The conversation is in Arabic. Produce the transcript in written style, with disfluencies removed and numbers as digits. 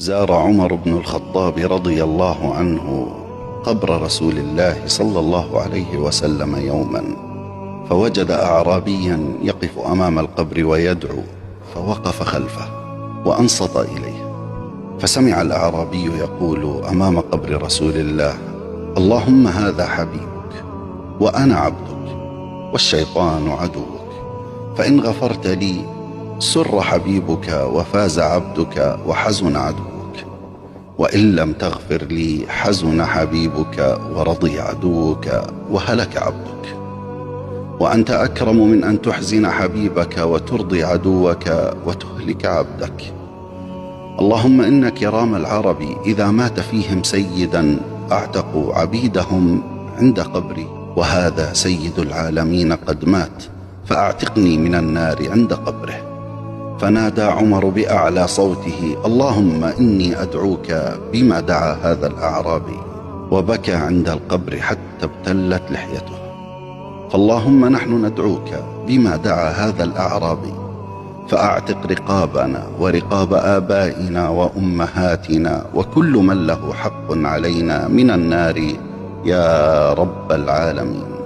زار عمر بن الخطاب رضي الله عنه قبر رسول الله صلى الله عليه وسلم يوما، فوجد أعرابيا يقف أمام القبر ويدعو، فوقف خلفه وأنصت إليه. فسمع الأعرابي يقول أمام قبر رسول الله: اللهم هذا حبيبك وأنا عبدك والشيطان عدوك، فإن غفرت لي سر حبيبك وفاز عبدك وحزن عدوك، وإن لم تغفر لي حزن حبيبك ورضي عدوك وهلك عبدك. وأنت أكرم من أن تحزن حبيبك وترضي عدوك وتهلك عبدك. اللهم إن كرام العرب إذا مات فيهم سيدا أعتقوا عبيدهم عند قبري، وهذا سيد العالمين قد مات، فأعتقني من النار عند قبره. فنادى عمر بأعلى صوته: اللهم إني أدعوك بما دعا هذا الأعرابي، وبكى عند القبر حتى ابتلت لحيته. فاللهم نحن ندعوك بما دعا هذا الأعرابي، فأعتق رقابنا ورقاب آبائنا وأمهاتنا وكل من له حق علينا من النار يا رب العالمين.